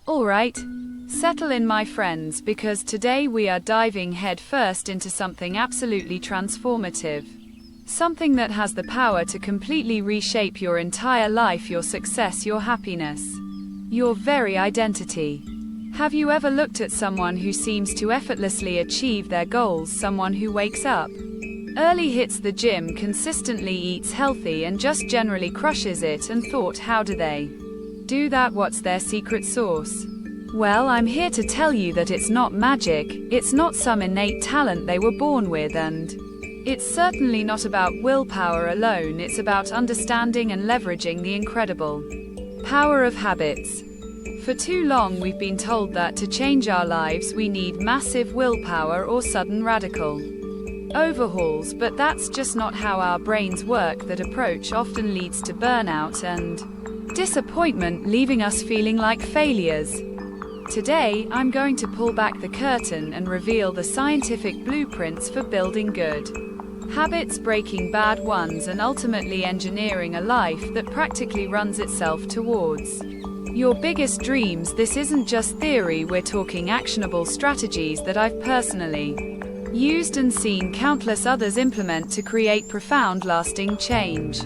Alright, settle in my friends, because today we are diving headfirst into something absolutely transformative. Something that has the power to completely reshape your entire life, your success, your happiness, your very identity. Have you ever looked at someone who seems to effortlessly achieve their goals, someone who wakes up early, hits the gym, consistently eats healthy, and just generally crushes it, and thought, how do they do that? What's their secret sauce? Well, I'm here to tell you that it's not magic, it's not some innate talent they were born with, and it's certainly not about willpower alone. It's about understanding and leveraging the incredible power of habits. For too long we've been told that to change our lives we need massive willpower or sudden radical overhauls, but that's just not how our brains work. That approach often leads to burnout and disappointment, leaving us feeling like failures. Today, I'm going to pull back the curtain and reveal the scientific blueprints for building good habits, breaking bad ones, and ultimately engineering a life that practically runs itself towards your biggest dreams. This isn't just theory, we're talking actionable strategies that I've personally used and seen countless others implement to create profound, lasting change.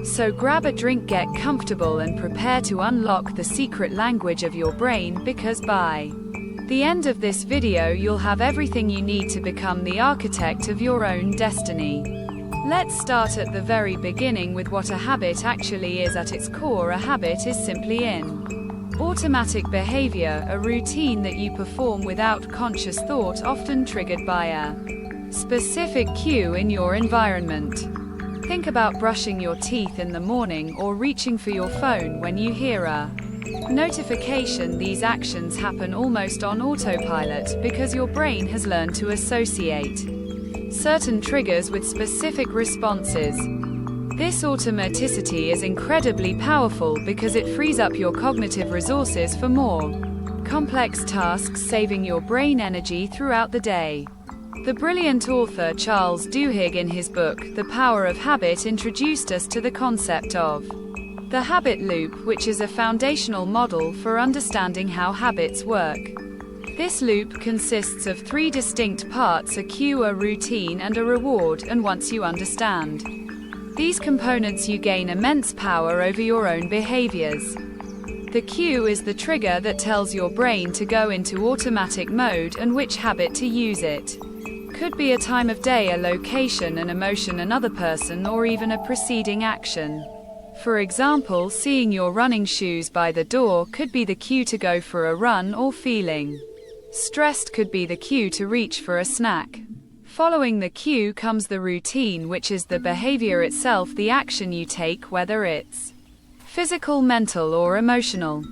So grab a drink, get comfortable, and prepare to unlock the secret language of your brain, because by the end of this video you'll have everything you need to become the architect of your own destiny. Let's start at the very beginning with what a habit actually is. At its core, a habit is simply an automatic behavior, a routine that you perform without conscious thought, often triggered by a specific cue in your environment. Think about brushing your teeth in the morning or reaching for your phone when you hear a notification. These actions happen almost on autopilot because your brain has learned to associate certain triggers with specific responses. This automaticity is incredibly powerful because it frees up your cognitive resources for more complex tasks, saving your brain energy throughout the day. The brilliant author Charles Duhigg, in his book, The Power of Habit, introduced us to the concept of the habit loop, which is a foundational model for understanding how habits work. This loop consists of three distinct parts: a cue, a routine, and a reward, and once you understand these components you gain immense power over your own behaviors. The cue is the trigger that tells your brain to go into automatic mode and which habit to use. It could be a time of day, a location, an emotion, another person, or even a preceding action. For example, seeing your running shoes by the door could be the cue to go for a run, or feeling stressed could be the cue to reach for a snack. Following the cue comes the routine, which is the behavior itself, the action you take, whether it's physical, mental, or emotional.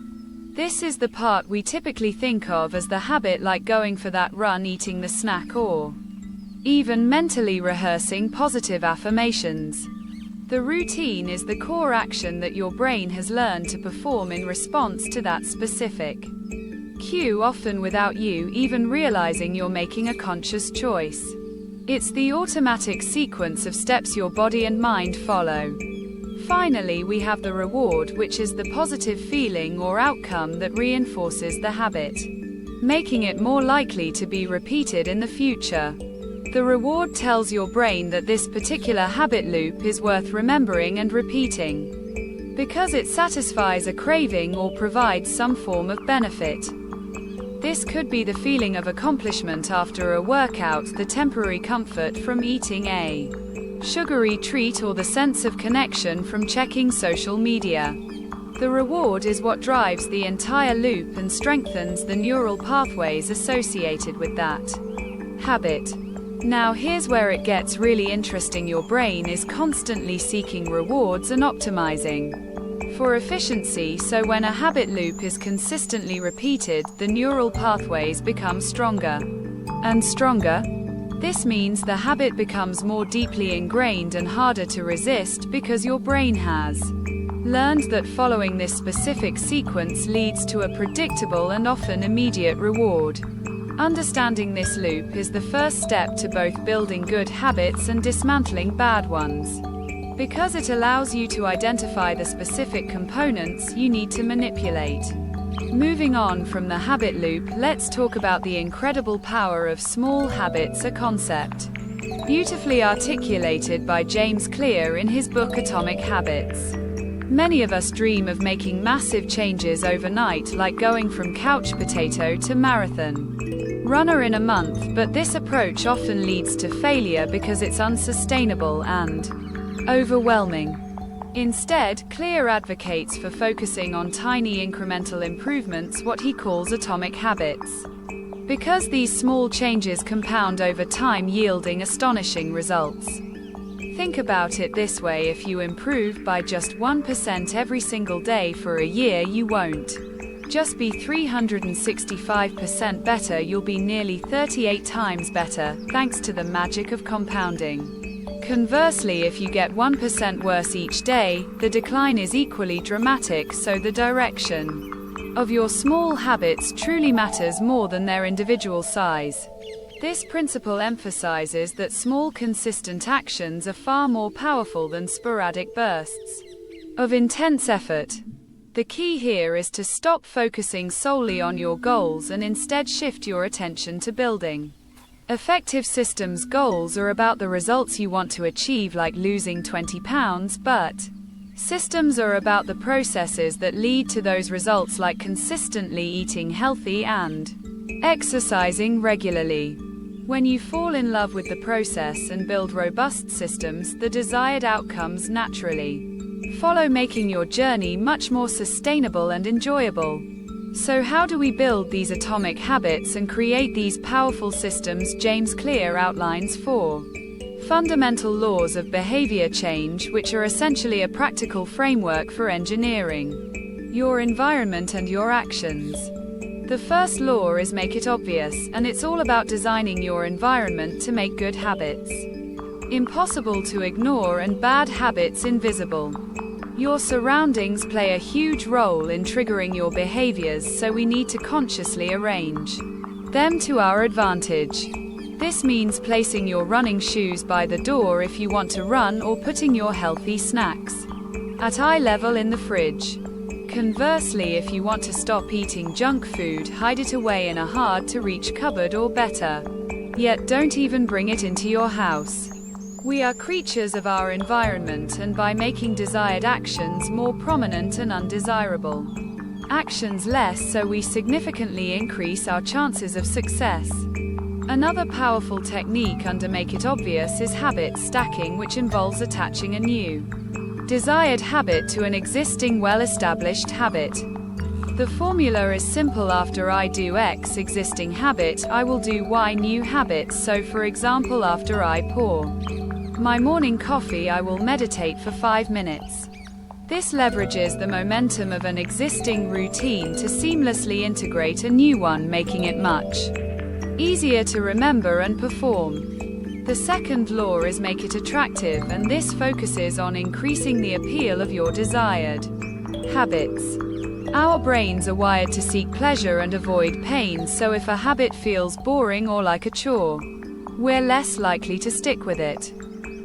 This is the part we typically think of as the habit, like going for that run, eating the snack, or even mentally rehearsing positive affirmations. The routine is the core action that your brain has learned to perform in response to that specific cue, often without you even realizing you're making a conscious choice. It's the automatic sequence of steps your body and mind follow. Finally, we have the reward, which is the positive feeling or outcome that reinforces the habit, making it more likely to be repeated in the future. The reward tells your brain that this particular habit loop is worth remembering and repeating, because it satisfies a craving or provides some form of benefit. This could be the feeling of accomplishment after a workout, the temporary comfort from eating a sugary treat, or the sense of connection from checking social media. The reward is what drives the entire loop and strengthens the neural pathways associated with that habit. Now here's where it gets really interesting. Your brain is constantly seeking rewards and optimizing for efficiency, so when a habit loop is consistently repeated, the neural pathways become stronger and stronger. This means the habit becomes more deeply ingrained and harder to resist, because your brain has learned that following this specific sequence leads to a predictable and often immediate reward. Understanding this loop is the first step to both building good habits and dismantling bad ones, because it allows you to identify the specific components you need to manipulate. Moving on from the habit loop, let's talk about the incredible power of small habits, a concept beautifully articulated by James Clear in his book Atomic Habits. Many of us dream of making massive changes overnight, like going from couch potato to marathon runner in a month, but this approach often leads to failure because it's unsustainable and overwhelming. Instead, Clear advocates for focusing on tiny incremental improvements, what he calls atomic habits, because these small changes compound over time, yielding astonishing results. Think about it this way: if you improve by just 1% every single day for a year, you won't just be 365% better, you'll be nearly 38 times better, thanks to the magic of compounding. Conversely, if you get 1% worse each day, the decline is equally dramatic, so the direction of your small habits truly matters more than their individual size. This principle emphasizes that small, consistent actions are far more powerful than sporadic bursts of intense effort. The key here is to stop focusing solely on your goals and instead shift your attention to building effective systems. Goals are about the results you want to achieve, like losing 20 pounds, but systems are about the processes that lead to those results, like consistently eating healthy and exercising regularly. When you fall in love with the process and build robust systems, the desired outcomes naturally follow, making your journey much more sustainable and enjoyable. So how do we build these atomic habits and create these powerful systems? James Clear outlines 4 fundamental laws of behavior change, which are essentially a practical framework for engineering your environment and your actions. The first law is make it obvious, and it's all about designing your environment to make good habits impossible to ignore and bad habits invisible. Your surroundings play a huge role in triggering your behaviors, so we need to consciously arrange them to our advantage. This means placing your running shoes by the door if you want to run, or putting your healthy snacks at eye level in the fridge. Conversely, if you want to stop eating junk food, hide it away in a hard-to-reach cupboard, or better yet, don't even bring it into your house. We are creatures of our environment, and by making desired actions more prominent and undesirable actions less so, we significantly increase our chances of success. Another powerful technique under Make It Obvious is habit stacking, which involves attaching a new desired habit to an existing well-established habit. The formula is simple: after I do X existing habit, I will do Y new habit. So for example, after I pour my morning coffee, I will meditate for 5 minutes. This leverages the momentum of an existing routine to seamlessly integrate a new one, making it much easier to remember and perform. The second law is make it attractive, and this focuses on increasing the appeal of your desired habits. Our brains are wired to seek pleasure and avoid pain, so if a habit feels boring or like a chore, we're less likely to stick with it.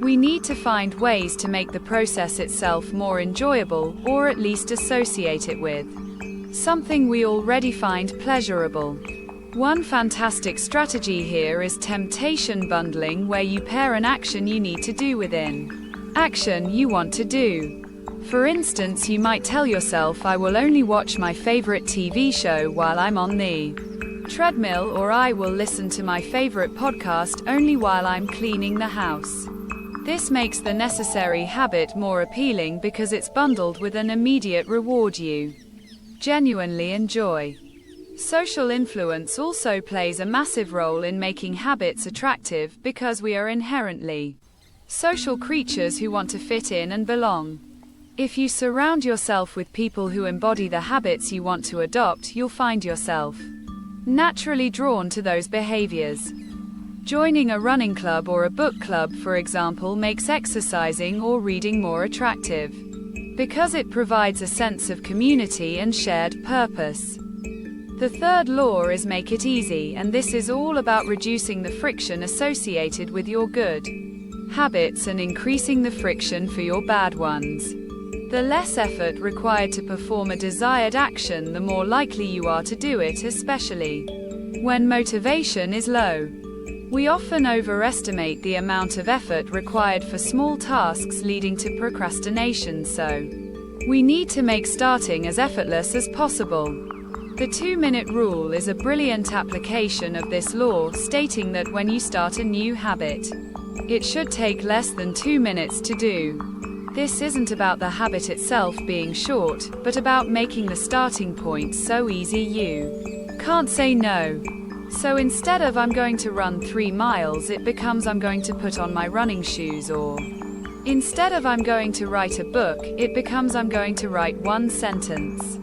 We need to find ways to make the process itself more enjoyable, or at least associate it with something we already find pleasurable. One fantastic strategy here is temptation bundling, where you pair an action you need to do with an action you want to do. For instance, you might tell yourself, I will only watch my favorite TV show while I'm on the treadmill, or I will listen to my favorite podcast only while I'm cleaning the house. This makes the necessary habit more appealing because it's bundled with an immediate reward you genuinely enjoy. Social influence also plays a massive role in making habits attractive, because we are inherently social creatures who want to fit in and belong. If you surround yourself with people who embody the habits you want to adopt, you'll find yourself naturally drawn to those behaviors. Joining a running club or a book club, for example, makes exercising or reading more attractive, because it provides a sense of community and shared purpose. The third law is make it easy, and this is all about reducing the friction associated with your good habits and increasing the friction for your bad ones. The less effort required to perform a desired action, the more likely you are to do it, especially when motivation is low. We often overestimate the amount of effort required for small tasks, leading to procrastination, so we need to make starting as effortless as possible. The 2-minute rule is a brilliant application of this law, stating that when you start a new habit, it should take less than 2 minutes to do. This isn't about the habit itself being short, but about making the starting point so easy you can't say no. So instead of "I'm going to run 3 miles," it becomes "I'm going to put on my running shoes," or instead of "I'm going to write a book," it becomes "I'm going to write 1 sentence.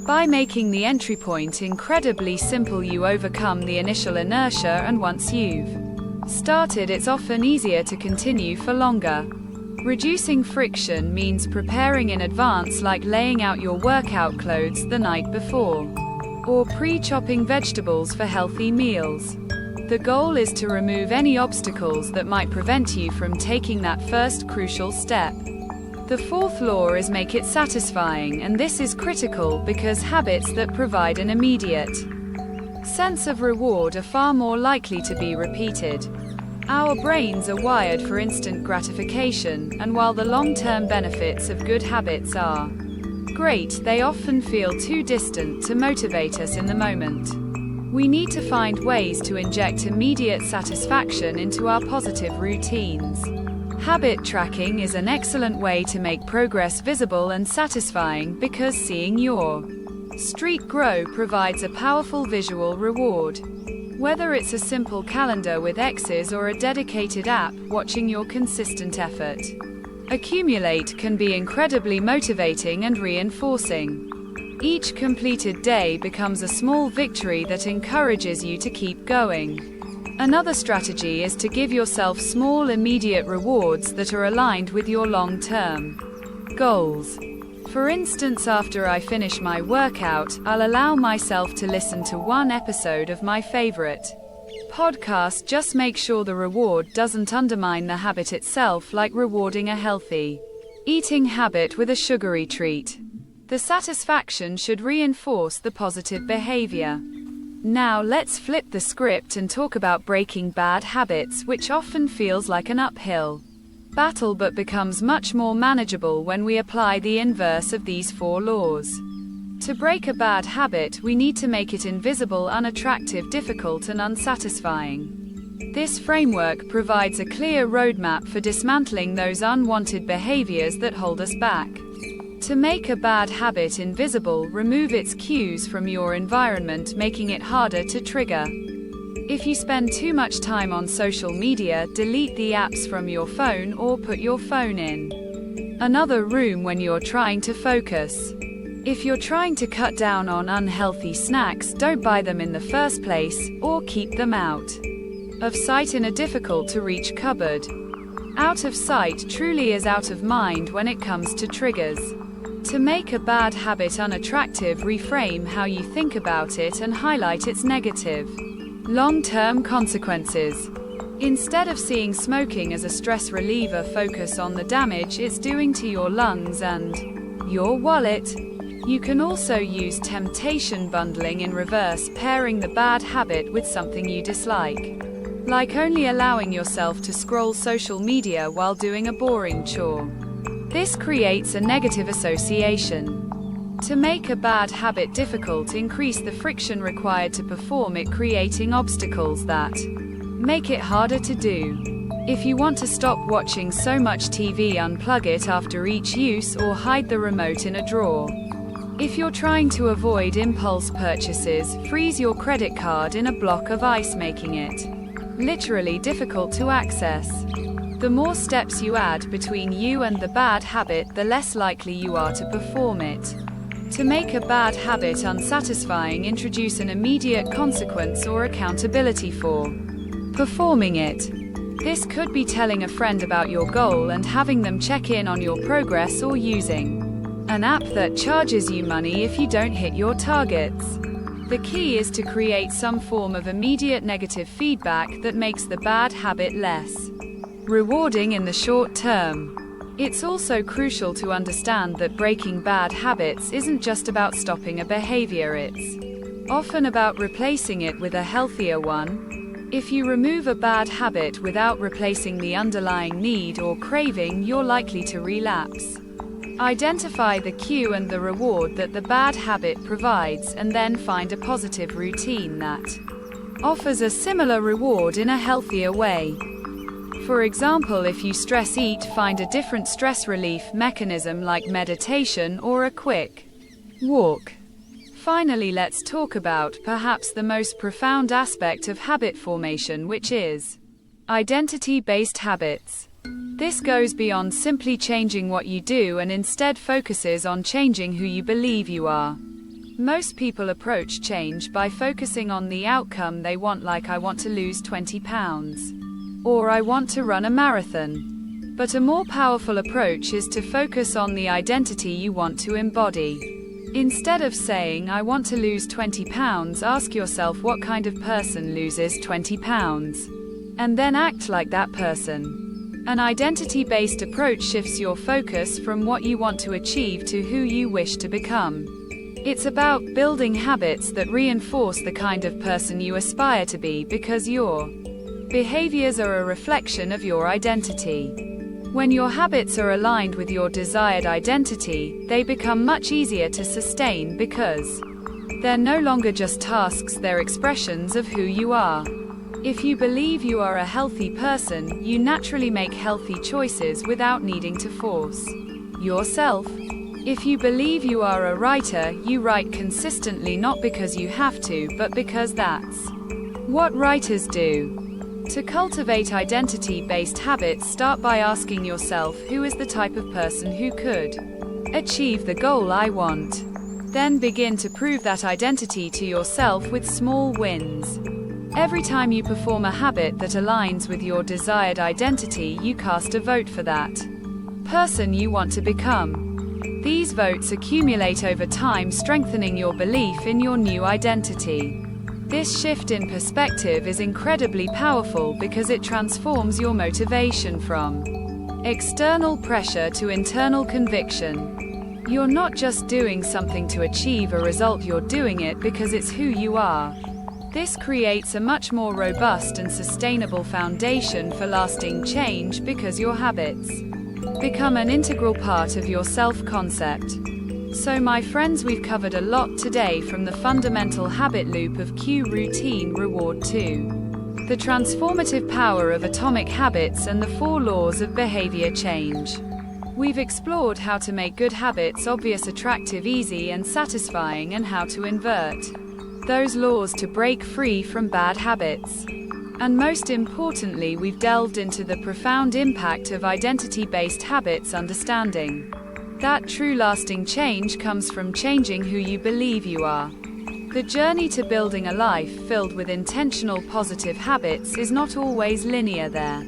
By making the entry point incredibly simple, you overcome the initial inertia, and once you've started, it's often easier to continue for longer. Reducing friction means preparing in advance, like laying out your workout clothes the night before, or pre-chopping vegetables for healthy meals. The goal is to remove any obstacles that might prevent you from taking that first crucial step. The 4th law is make it satisfying, and this is critical because habits that provide an immediate sense of reward are far more likely to be repeated. Our brains are wired for instant gratification, and while the long-term benefits of good habits are great, they often feel too distant to motivate us in the moment. We need to find ways to inject immediate satisfaction into our positive routines. Habit tracking is an excellent way to make progress visible and satisfying, because seeing your streak grow provides a powerful visual reward. Whether it's a simple calendar with X's or a dedicated app, watching your consistent effort accumulate can be incredibly motivating and reinforcing. Each completed day becomes a small victory that encourages you to keep going. Another strategy is to give yourself small, immediate rewards that are aligned with your long-term goals. For instance, after I finish my workout, I'll allow myself to listen to 1 episode of my favorite podcast. Just make sure the reward doesn't undermine the habit itself, like rewarding a healthy eating habit with a sugary treat. The satisfaction should reinforce the positive behavior. Now let's flip the script and talk about breaking bad habits, which often feels like an uphill battle but becomes much more manageable when we apply the inverse of these 4 laws. To break a bad habit, we need to make it invisible, unattractive, difficult, and unsatisfying. This framework provides a clear roadmap for dismantling those unwanted behaviors that hold us back. To make a bad habit invisible, remove its cues from your environment, making it harder to trigger. If you spend too much time on social media, delete the apps from your phone or put your phone in another room when you're trying to focus. If you're trying to cut down on unhealthy snacks, don't buy them in the first place, or keep them out of sight in a difficult to reach cupboard. Out of sight truly is out of mind when it comes to triggers. To make a bad habit unattractive, reframe how you think about it and highlight its negative long-term consequences. Instead of seeing smoking as a stress reliever, focus on the damage it's doing to your lungs and your wallet. You can also use temptation bundling in reverse, pairing the bad habit with something you dislike, like only allowing yourself to scroll social media while doing a boring chore. This creates a negative association. To make a bad habit difficult, increase the friction required to perform it, creating obstacles that make it harder to do. If you want to stop watching so much TV, unplug it after each use or hide the remote in a drawer. If you're trying to avoid impulse purchases, freeze your credit card in a block of ice, making it literally difficult to access. The more steps you add between you and the bad habit, the less likely you are to perform it. To make a bad habit unsatisfying, introduce an immediate consequence or accountability for performing it. This could be telling a friend about your goal and having them check in on your progress, or using an app that charges you money if you don't hit your targets. The key is to create some form of immediate negative feedback that makes the bad habit less rewarding in the short term. It's also crucial to understand that breaking bad habits isn't just about stopping a behavior, it's often about replacing it with a healthier one. If you remove a bad habit without replacing the underlying need or craving, you're likely to relapse. Identify the cue and the reward that the bad habit provides, and then find a positive routine that offers a similar reward in a healthier way. For example, if you stress eat, find a different stress relief mechanism like meditation or a quick walk. Finally, let's talk about perhaps the most profound aspect of habit formation, which is identity-based habits. This goes beyond simply changing what you do and instead focuses on changing who you believe you are. Most people approach change by focusing on the outcome they want, like I want to lose 20 pounds. Or I want to run a marathon. But a more powerful approach is to focus on the identity you want to embody. Instead of saying, I want to lose 20 pounds, ask yourself, what kind of person loses 20 pounds? And then act like that person. An identity-based approach shifts your focus from what you want to achieve to who you wish to become. It's about building habits that reinforce the kind of person you aspire to be, because your behaviors are a reflection of your identity. When your habits are aligned with your desired identity, they become much easier to sustain because they're no longer just tasks, they're expressions of who you are. If you believe you are a healthy person, you naturally make healthy choices without needing to force yourself. If you believe you are a writer, you write consistently, not because you have to, but because that's what writers do. To cultivate identity-based habits, start by asking yourself, who is the type of person who could achieve the goal I want? Then begin to prove that identity to yourself with small wins. Every time you perform a habit that aligns with your desired identity, you cast a vote for that person you want to become. These votes accumulate over time, strengthening your belief in your new identity. This shift in perspective is incredibly powerful because it transforms your motivation from external pressure to internal conviction. You're not just doing something to achieve a result, you're doing it because it's who you are. This creates a much more robust and sustainable foundation for lasting change because your habits become an integral part of your self-concept. So my friends, we've covered a lot today, from the fundamental habit loop of cue, routine, reward to the transformative power of atomic habits and the 4 laws of behavior change. We've explored how to make good habits obvious, attractive, easy, and satisfying, and how to invert those laws to break free from bad habits. And most importantly, we've delved into the profound impact of identity-based habits, understanding that true lasting change comes from changing who you believe you are. The journey to building a life filled with intentional positive habits is not always linear. There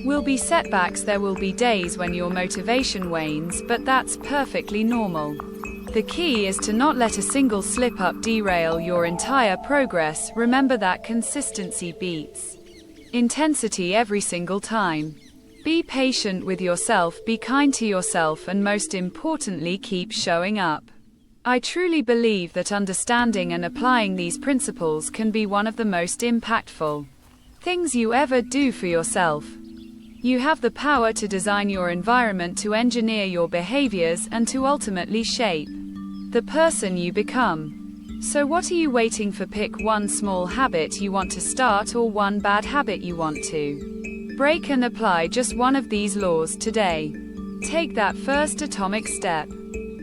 will be setbacks, there will be days when your motivation wanes, but that's perfectly normal. The key is to not let a single slip-up derail your entire progress. Remember that consistency beats intensity every single time. Be patient with yourself, be kind to yourself, and most importantly, keep showing up. I truly believe that understanding and applying these principles can be one of the most impactful things you ever do for yourself. You have the power to design your environment, to engineer your behaviors, and to ultimately shape the person you become. So what are you waiting for? Pick one small habit you want to start, or one bad habit you want to break, and apply just one of these laws today. Take that first atomic step.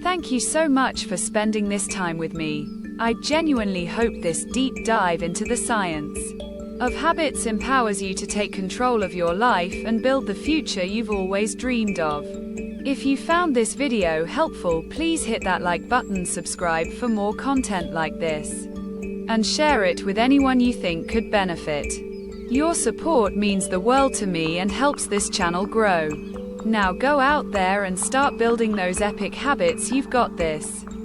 Thank you so much for spending this time with me. I genuinely hope this deep dive into the science of habits empowers you to take control of your life and build the future you've always dreamed of. If you found this video helpful, please hit that like button, subscribe for more content like this, and share it with anyone you think could benefit. Your support means the world to me and helps this channel grow. Now go out there and start building those epic habits. You've got this.